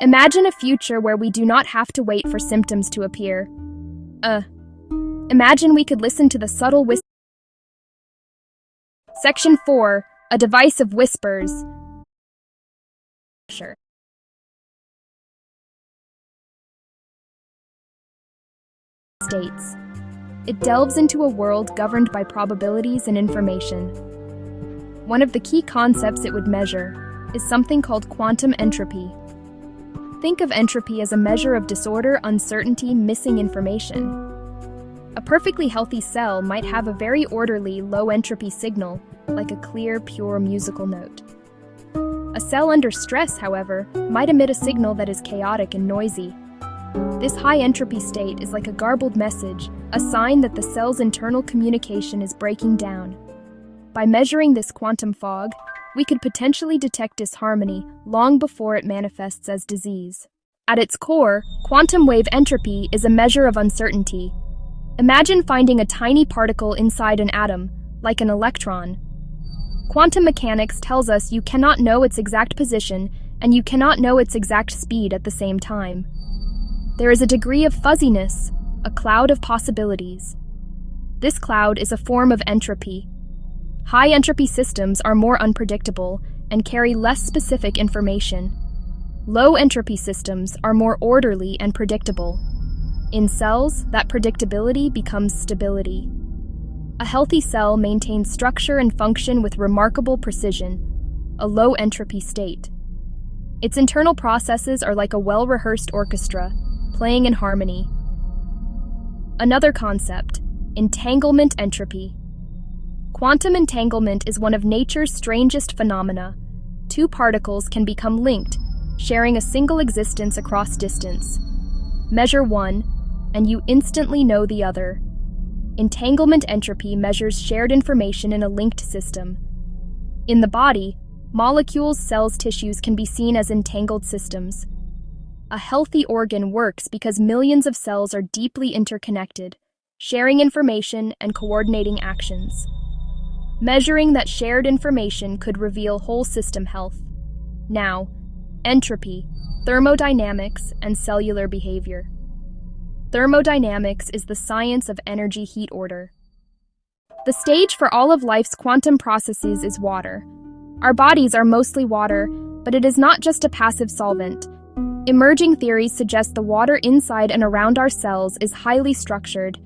Imagine a future where we do not have to wait for symptoms to appear. Imagine we could listen to the subtle whispers. Section 4. A device of whispers. States. It delves into a world governed by probabilities and information. One of the key concepts it would measure is something called quantum entropy. Think of entropy as a measure of disorder, uncertainty, missing information. A perfectly healthy cell might have a very orderly, low-entropy signal, like a clear, pure musical note. A cell under stress, however, might emit a signal that is chaotic and noisy. This high-entropy state is like a garbled message, a sign that the cell's internal communication is breaking down. By measuring this quantum fog, we could potentially detect disharmony long before it manifests as disease. At its core, quantum wave entropy is a measure of uncertainty. Imagine finding a tiny particle inside an atom, like an electron. Quantum mechanics tells us you cannot know its exact position and you cannot know its exact speed at the same time. There is a degree of fuzziness, a cloud of possibilities. This cloud is a form of entropy. High-entropy systems are more unpredictable and carry less specific information. Low-entropy systems are more orderly and predictable. In cells, that predictability becomes stability. A healthy cell maintains structure and function with remarkable precision, a low-entropy state. Its internal processes are like a well-rehearsed orchestra, playing in harmony. Another concept, entanglement entropy. Quantum entanglement is one of nature's strangest phenomena. Two particles can become linked, sharing a single existence across distance. Measure one, and you instantly know the other. Entanglement entropy measures shared information in a linked system. In the body, molecules, cells, tissues can be seen as entangled systems. A healthy organ works because millions of cells are deeply interconnected, sharing information and coordinating actions. Measuring that shared information could reveal whole system health. Now, entropy, thermodynamics, and cellular behavior. Thermodynamics is the science of energy heat order. The stage for all of life's quantum processes is water. Our bodies are mostly water, but it is not just a passive solvent. Emerging theories suggest the water inside and around our cells is highly structured.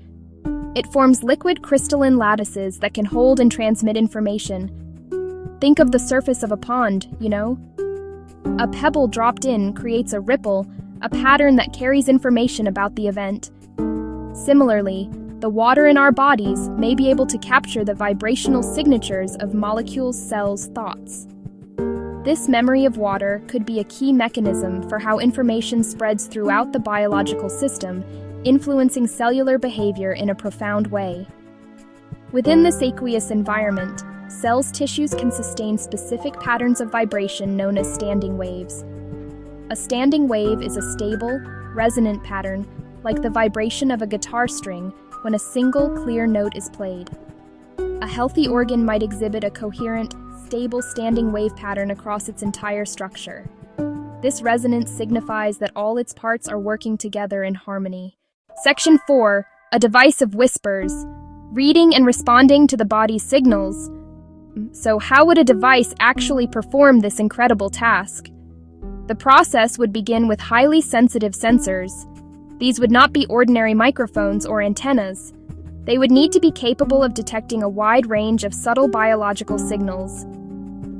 It forms liquid crystalline lattices that can hold and transmit information. Think of the surface of a pond, you know? A pebble dropped in creates a ripple, a pattern that carries information about the event. Similarly, the water in our bodies may be able to capture the vibrational signatures of molecules, cells, thoughts. This memory of water could be a key mechanism for how information spreads throughout the biological system, influencing cellular behavior in a profound way. Within this aqueous environment, cells' tissues can sustain specific patterns of vibration known as standing waves. A standing wave is a stable, resonant pattern, like the vibration of a guitar string when a single, clear note is played. A healthy organ might exhibit a coherent, stable standing wave pattern across its entire structure. This resonance signifies that all its parts are working together in harmony. Section 4. A device of whispers. Reading and responding to the body's signals. So how would a device actually perform this incredible task? The process would begin with highly sensitive sensors. These would not be ordinary microphones or antennas. They would need to be capable of detecting a wide range of subtle biological signals.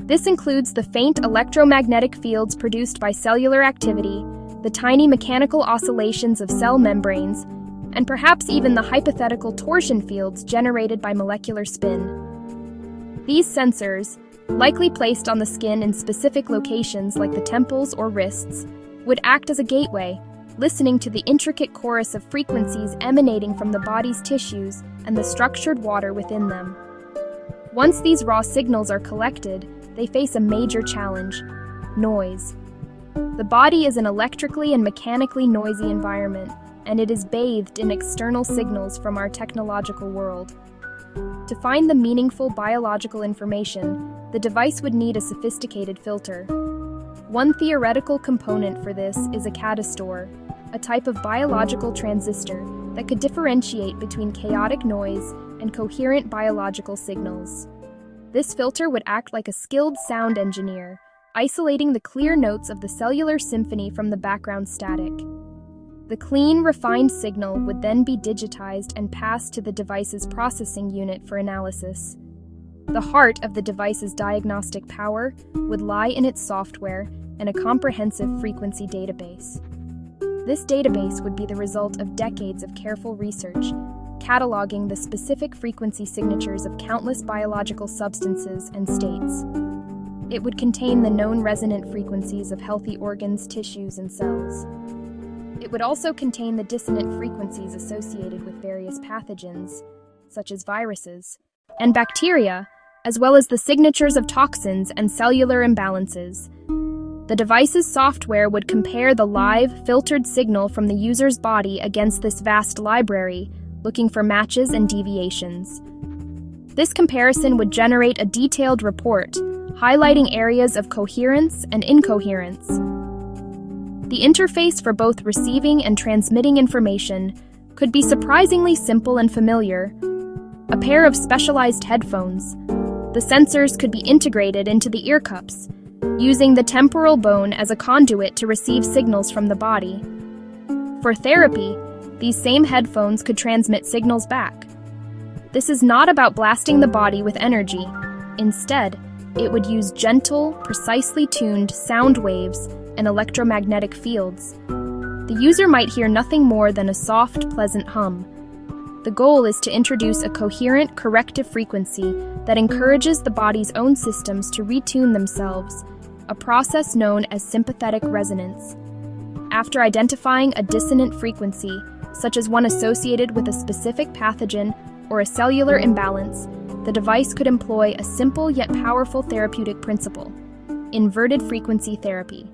This includes the faint electromagnetic fields produced by cellular activity, the tiny mechanical oscillations of cell membranes, and perhaps even the hypothetical torsion fields generated by molecular spin. These sensors, likely placed on the skin in specific locations like the temples or wrists, would act as a gateway, listening to the intricate chorus of frequencies emanating from the body's tissues and the structured water within them. Once these raw signals are collected, they face a major challenge: noise. The body is an electrically and mechanically noisy environment, and it is bathed in external signals from our technological world. To find the meaningful biological information, the device would need a sophisticated filter. One theoretical component for this is a cadistor, a type of biological transistor that could differentiate between chaotic noise and coherent biological signals. This filter would act like a skilled sound engineer, isolating the clear notes of the cellular symphony from the background static. The clean, refined signal would then be digitized and passed to the device's processing unit for analysis. The heart of the device's diagnostic power would lie in its software and a comprehensive frequency database. This database would be the result of decades of careful research, cataloging the specific frequency signatures of countless biological substances and states. It would contain the known resonant frequencies of healthy organs, tissues, and cells. It would also contain the dissonant frequencies associated with various pathogens, such as viruses, and bacteria, as well as the signatures of toxins and cellular imbalances. The device's software would compare the live, filtered signal from the user's body against this vast library, looking for matches and deviations. This comparison would generate a detailed report, highlighting areas of coherence and incoherence. The interface for both receiving and transmitting information could be surprisingly simple and familiar. A pair of specialized headphones. The sensors could be integrated into the ear cups, using the temporal bone as a conduit to receive signals from the body. For therapy, these same headphones could transmit signals back. This is not about blasting the body with energy. Instead, it would use gentle, precisely tuned sound waves and electromagnetic fields. The user might hear nothing more than a soft, pleasant hum. The goal is to introduce a coherent, corrective frequency that encourages the body's own systems to retune themselves, a process known as sympathetic resonance. After identifying a dissonant frequency, such as one associated with a specific pathogen or a cellular imbalance, the device could employ a simple yet powerful therapeutic principle: inverted frequency therapy.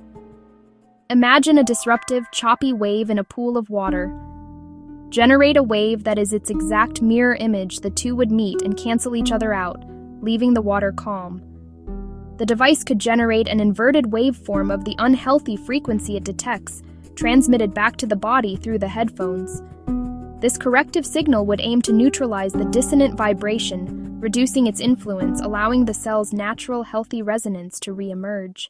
Imagine a disruptive, choppy wave in a pool of water. Generate a wave that is its exact mirror image. The two would meet and cancel each other out, leaving the water calm. The device could generate an inverted waveform of the unhealthy frequency it detects, transmitted back to the body through the headphones. This corrective signal would aim to neutralize the dissonant vibration, reducing its influence, allowing the cell's natural, healthy resonance to re-emerge.